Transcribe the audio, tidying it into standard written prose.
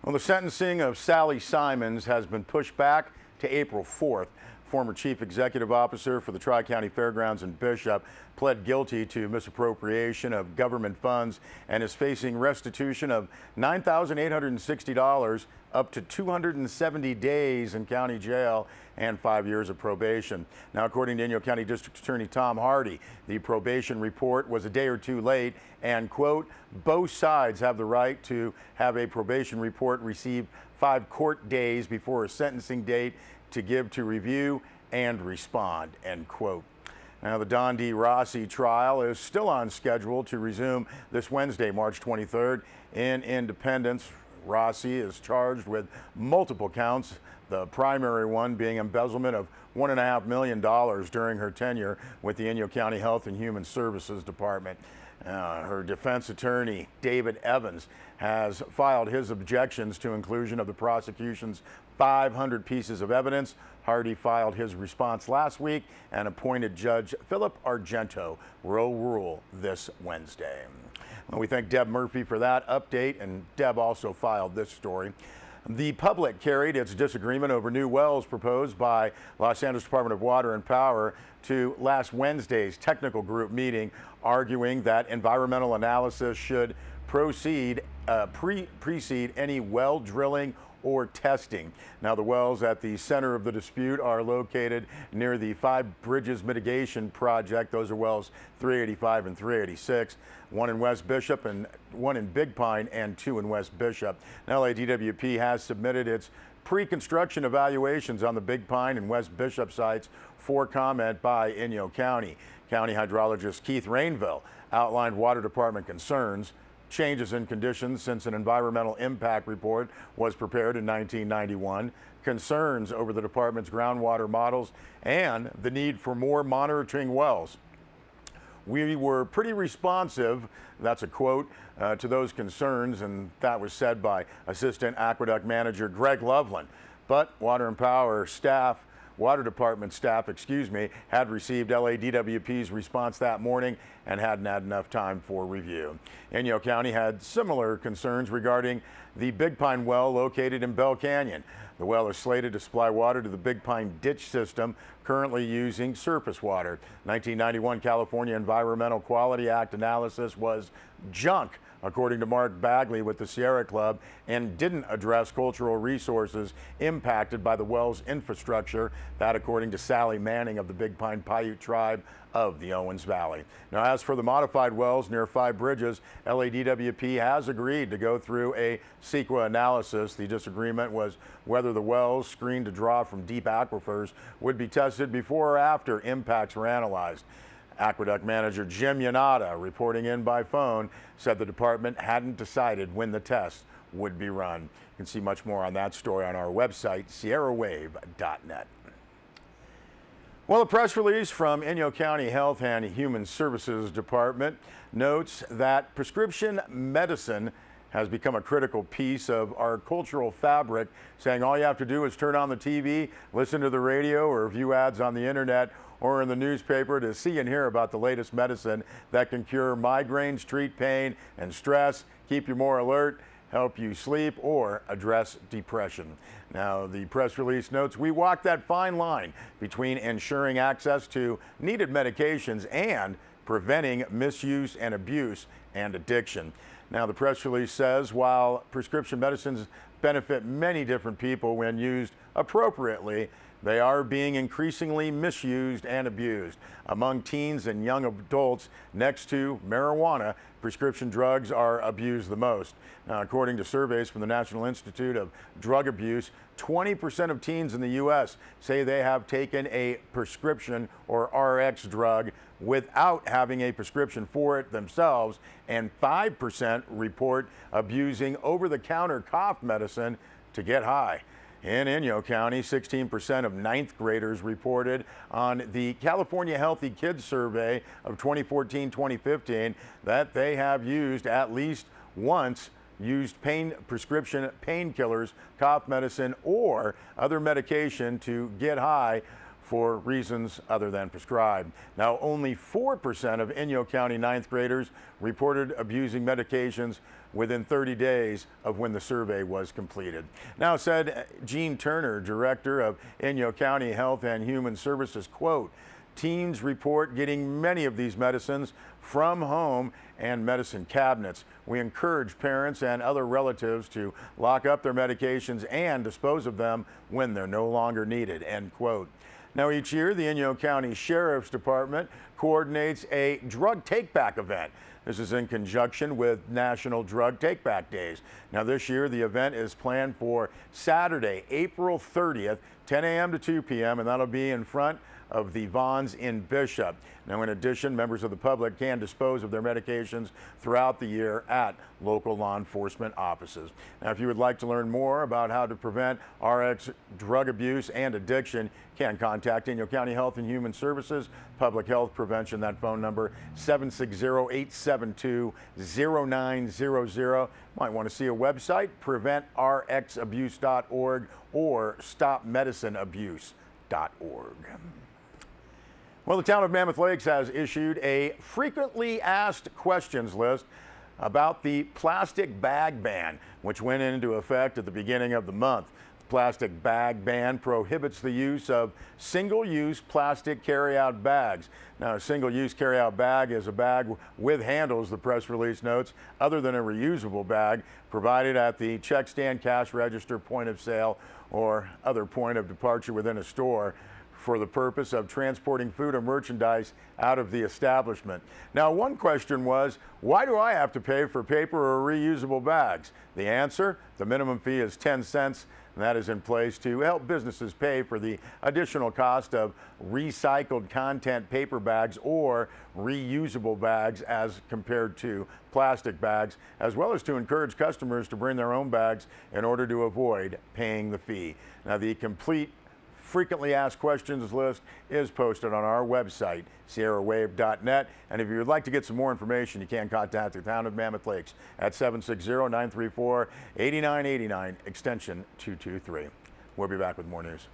Well, the sentencing of Sally Simons has been pushed back to April 4th. Former chief executive officer for the Tri-County Fairgrounds in Bishop pled guilty to misappropriation of government funds and is facing restitution of $9,860, up to 270 days in county jail and 5 years of probation. Now, according to Inyo County District Attorney Tom Hardy, the probation report was a day or two late and, quote, both sides have the right to have a probation report receive 5 court days before a sentencing date to give to review and respond, end quote. Now, the Don D. Rossi trial is still on schedule to resume this Wednesday, March 23rd in Independence. Rossi is charged with multiple counts, the primary one being embezzlement of $1.5 million during her tenure with the Inyo County Health and Human Services Department. Her defense attorney, David Evans, has filed his objections to inclusion of the prosecution's 500 pieces of evidence. Hardy filed his response last week and appointed Judge Philip Argento will rule this Wednesday. Well, we thank Deb Murphy for that update, and Deb also filed this story. The public carried its disagreement over new wells proposed by Los Angeles Department of Water and Power to last Wednesday's technical group meeting, arguing that environmental analysis should precede any well drilling or testing. Now, the wells at the center of the dispute are located near the Five Bridges Mitigation Project. Those are wells 385 and 386, one in West Bishop and one in Big Pine and 2 in West Bishop. Now, LADWP has submitted its pre-construction evaluations on the Big Pine and West Bishop sites for comment by Inyo County. County hydrologist Keith Rainville outlined Water Department concerns, changes in conditions since an environmental impact report was prepared in 1991, concerns over the department's groundwater models, and the need for more monitoring wells. We were pretty responsive, that's a quote, to those concerns, and that was said by Assistant Aqueduct Manager Greg Loveland. But Water Department staff, had received LADWP's response that morning and hadn't had enough time for review. Inyo County had similar concerns regarding the Big Pine well located in Bell Canyon. The well is slated to supply water to the Big Pine ditch system, currently using surface water. 1991 California Environmental Quality Act analysis was junk, according to Mark Bagley with the Sierra Club, and didn't address cultural resources impacted by the well's infrastructure. That, according to Sally Manning of the Big Pine Paiute tribe of the Owens Valley. Now, as for the modified wells near Five Bridges, LADWP has agreed to go through a CEQA analysis. The disagreement was whether the wells, screened to draw from deep aquifers, would be tested before or after impacts were analyzed. Aqueduct Manager Jim Yanada, reporting in by phone, said the department hadn't decided when the tests would be run. You can see much more on that story on our website, sierrawave.net. Well, a press release from Inyo County Health and Human Services Department notes that prescription medicine has become a critical piece of our cultural fabric, saying all you have to do is turn on the TV, listen to the radio, or view ads on the internet or in the newspaper to see and hear about the latest medicine that can cure migraines, treat pain and stress, keep you more alert, help you sleep, or address depression. Now, the press release notes we walk that fine line between ensuring access to needed medications and preventing misuse and abuse and addiction. Now, the press release says while prescription medicines benefit many different people when used appropriately, they are being increasingly misused and abused. Among teens and young adults, next to marijuana, prescription drugs are abused the most. Now, according to surveys from the National Institute of Drug Abuse, 20% of teens in the U.S. say they have taken a prescription or RX drug without having a prescription for it themselves, and 5% report abusing over-the-counter cough medicine to get high. In Inyo County, 16% of ninth graders reported on the California Healthy Kids Survey of 2014-2015 that they have used at least once prescription painkillers, cough medicine, or other medication to get high for reasons other than prescribed. Now, only 4% of Inyo County ninth graders reported abusing medications within 30 days of when the survey was completed. Now, said Gene Turner, director of Inyo County Health and Human Services, quote, "Teens report getting many of these medicines from home and medicine cabinets. We encourage parents and other relatives to lock up their medications and dispose of them when they're no longer needed," end quote. Now, each year, the Inyo County Sheriff's Department coordinates a drug take-back event. This is in conjunction with National Drug Take-Back Days. Now, this year, the event is planned for Saturday, April 30th, 10 a.m. to 2 p.m., and that'll be in front of the Vons in Bishop. Now, in addition, members of the public can dispose of their medications throughout the year at local law enforcement offices. Now, if you would like to learn more about how to prevent RX drug abuse and addiction, you can contact Inyo County Health and Human Services Public Health Prevention. That phone number, 760-872-0900. Might want to see a website, preventrxabuse.org or stopmedicineabuse.org. Well, the town of Mammoth Lakes has issued a frequently asked questions list about the plastic bag ban, which went into effect at the beginning of the month. The plastic bag ban prohibits the use of single-use plastic carry-out bags. Now, a single-use carry-out bag is a bag with handles, the press release notes, other than a reusable bag provided at the check stand, cash register, point of sale, or other point of departure within a store, for the purpose of transporting food or merchandise out of the establishment. Now, one question was, why do I have to pay for paper or reusable bags? The answer, the minimum fee is 10 cents, and that is in place to help businesses pay for the additional cost of recycled content paper bags or reusable bags as compared to plastic bags, as well as to encourage customers to bring their own bags in order to avoid paying the fee. Now, the complete frequently asked questions list is posted on our website, sierrawave.net. And if you would like to get some more information, you can contact the town of Mammoth Lakes at 760-934-8989, extension 223. We'll be back with more news.